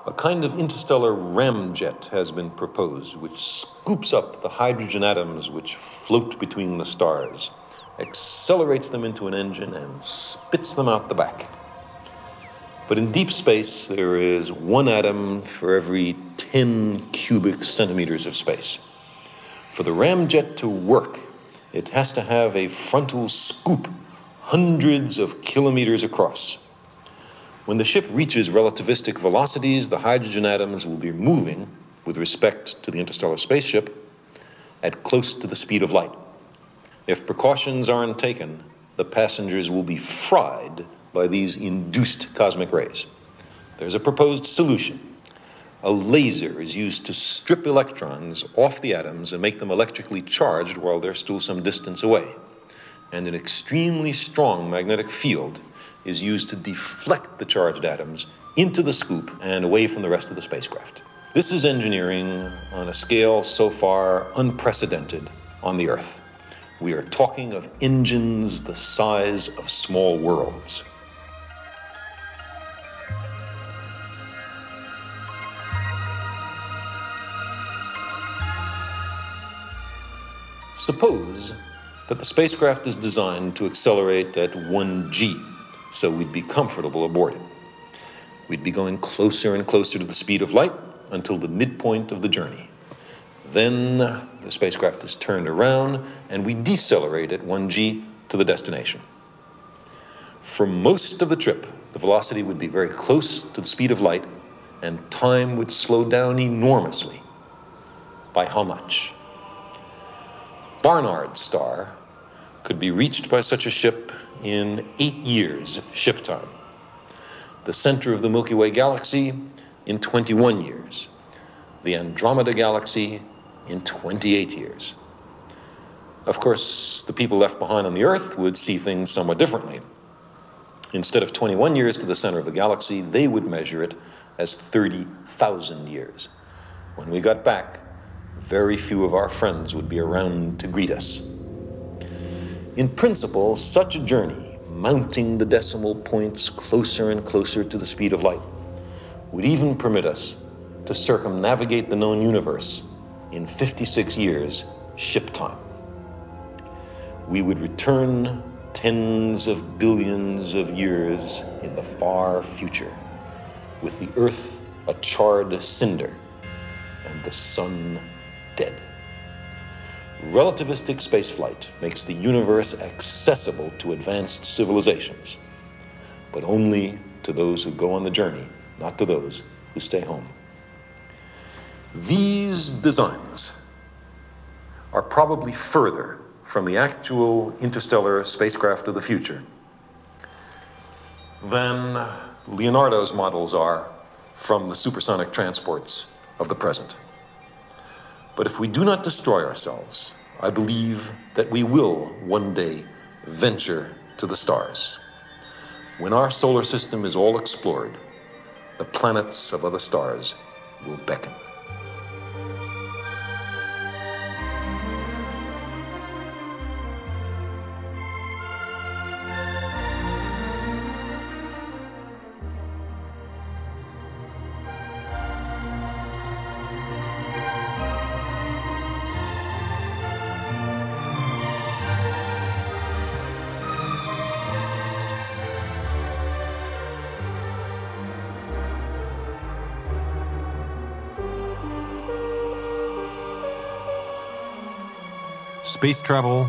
A kind of interstellar ramjet has been proposed, which scoops up the hydrogen atoms which float between the stars, accelerates them into an engine, and spits them out the back. But in deep space, there is one atom for every 10 cubic centimeters of space. For the ramjet to work, it has to have a frontal scoop hundreds of kilometers across. When the ship reaches relativistic velocities, the hydrogen atoms will be moving, with respect to the interstellar spaceship, at close to the speed of light. If precautions aren't taken, the passengers will be fried by these induced cosmic rays. There's a proposed solution. A laser is used to strip electrons off the atoms and make them electrically charged while they're still some distance away. And an extremely strong magnetic field is used to deflect the charged atoms into the scoop and away from the rest of the spacecraft. This is engineering on a scale so far unprecedented on the Earth. We are talking of engines the size of small worlds. Suppose that the spacecraft is designed to accelerate at 1g, so we'd be comfortable aboard it. We'd be going closer and closer to the speed of light until the midpoint of the journey. Then the spacecraft is turned around and we decelerate at 1g to the destination. For most of the trip, the velocity would be very close to the speed of light and time would slow down enormously. By how much? Barnard's star could be reached by such a ship in 8 years ship time. The center of the Milky Way galaxy in 21 years. The Andromeda galaxy in 28 years. Of course, the people left behind on the Earth would see things somewhat differently. Instead of 21 years to the center of the galaxy, they would measure it as 30,000 years. When we got back, very few of our friends would be around to greet us. In principle, such a journey, mounting the decimal points closer and closer to the speed of light, would even permit us to circumnavigate the known universe in 56 years ship time. We would return tens of billions of years in the far future, with the Earth a charred cinder and the sun dead. Relativistic spaceflight makes the universe accessible to advanced civilizations, but only to those who go on the journey, not to those who stay home. These designs are probably further from the actual interstellar spacecraft of the future than Leonardo's models are from the supersonic transports of the present. But if we do not destroy ourselves, I believe that we will one day venture to the stars. When our solar system is all explored, the planets of other stars will beckon. Space travel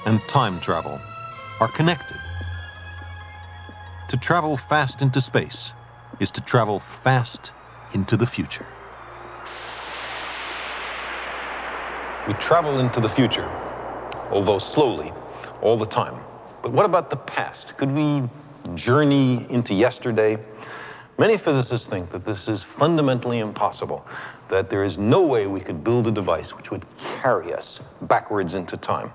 and time travel are connected. To travel fast into space is to travel fast into the future. We travel into the future, although slowly, all the time. But what about the past? Could we journey into yesterday? Many physicists think that this is fundamentally impossible, that there is no way we could build a device which would carry us backwards into time.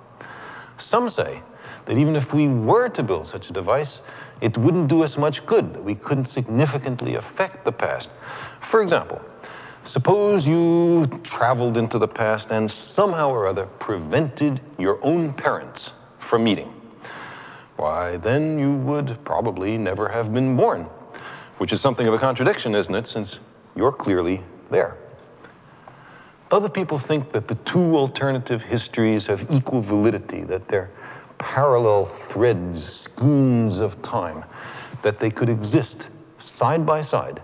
Some say that even if we were to build such a device, it wouldn't do us much good, that we couldn't significantly affect the past. For example, suppose you traveled into the past and somehow or other prevented your own parents from meeting. Why, then you would probably never have been born. Which is something of a contradiction, isn't it? Since you're clearly there. Other people think that the two alternative histories have equal validity, that they're parallel threads, skeins of time, that they could exist side by side.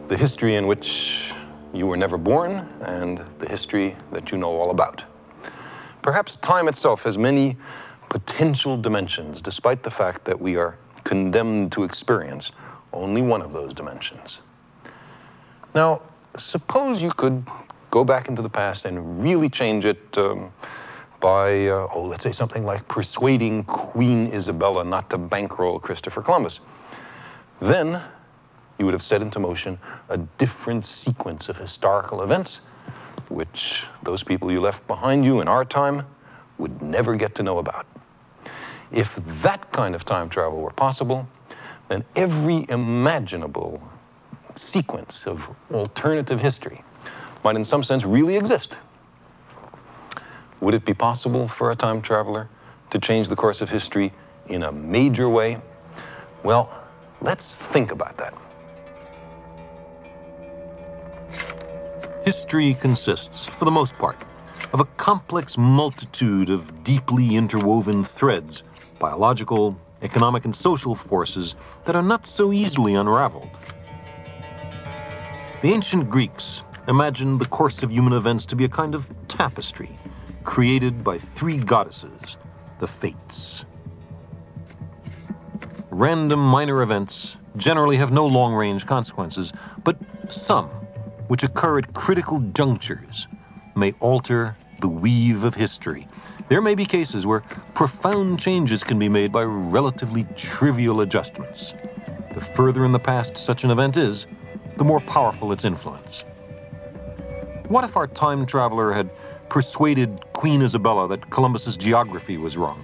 The history in which you were never born and the history that you know all about. Perhaps time itself has many potential dimensions, despite the fact that we are condemned to experience only one of those dimensions. Now, suppose you could go back into the past and really change it by, let's say something like persuading Queen Isabella not to bankroll Christopher Columbus. Then you would have set into motion a different sequence of historical events, which those people you left behind you in our time would never get to know about. If that kind of time travel were possible, then every imaginable sequence of alternative history might in some sense really exist. Would it be possible for a time traveler to change the course of history in a major way? Well, let's think about that. History consists, for the most part, of a complex multitude of deeply interwoven threads, biological, economic, and social forces that are not so easily unraveled. The ancient Greeks imagined the course of human events to be a kind of tapestry created by three goddesses, the Fates. Random minor events generally have no long-range consequences, but some, which occur at critical junctures, may alter the weave of history. There may be cases where profound changes can be made by relatively trivial adjustments. The further in the past such an event is, the more powerful its influence. What if our time traveler had persuaded Queen Isabella that Columbus's geography was wrong?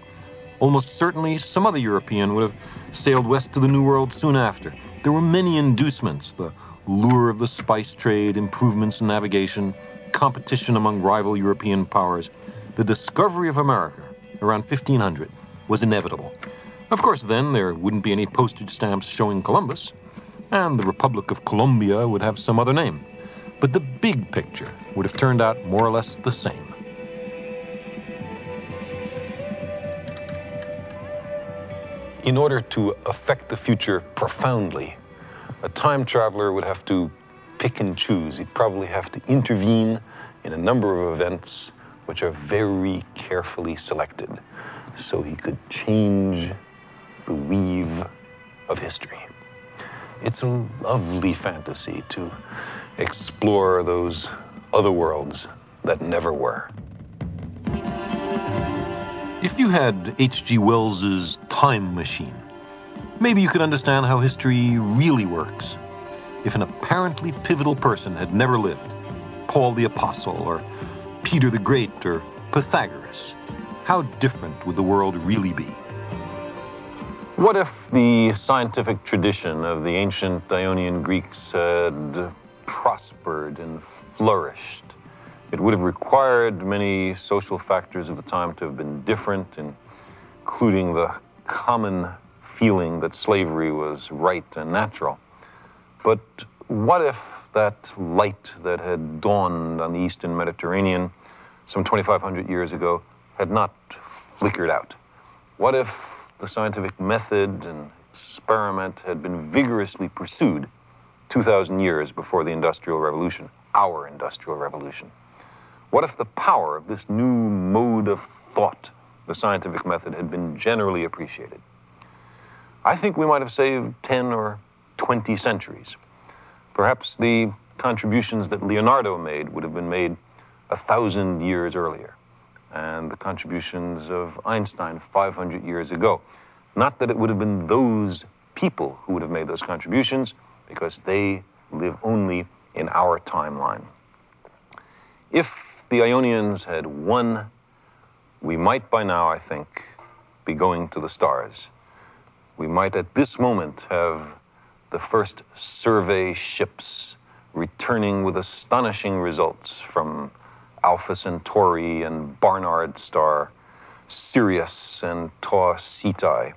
Almost certainly some other European would have sailed west to the New World soon after. There were many inducements: the lure of the spice trade, improvements in navigation, competition among rival European powers. The discovery of America around 1500 was inevitable. Of course, then there wouldn't be any postage stamps showing Columbus, and the Republic of Colombia would have some other name. But the big picture would have turned out more or less the same. In order to affect the future profoundly, a time traveler would have to pick and choose. He'd probably have to intervene in a number of events which are very carefully selected, so he could change the weave of history. It's a lovely fantasy to explore those other worlds that never were. If you had H.G. Wells's Time Machine, maybe you could understand how history really works. If an apparently pivotal person had never lived, Paul the Apostle or Peter the Great or Pythagoras, how different would the world really be? What if the scientific tradition of the ancient Ionian Greeks had prospered and flourished? It would have required many social factors of the time to have been different, including the common feeling that slavery was right and natural. But what if that light that had dawned on the Eastern Mediterranean some 2,500 years ago had not flickered out? What if the scientific method and experiment had been vigorously pursued 2,000 years before the Industrial Revolution, our Industrial Revolution? What if the power of this new mode of thought, the scientific method, had been generally appreciated? I think we might have saved 10 or 20 centuries. Perhaps the contributions that Leonardo made would have been made 1,000 years earlier, and the contributions of Einstein 500 years ago. Not that it would have been those people who would have made those contributions, because they live only in our timeline. If the Ionians had won, we might by now, I think, be going to the stars. We might at this moment have the first survey ships returning with astonishing results from Alpha Centauri and Barnard Star, Sirius and Tau Ceti,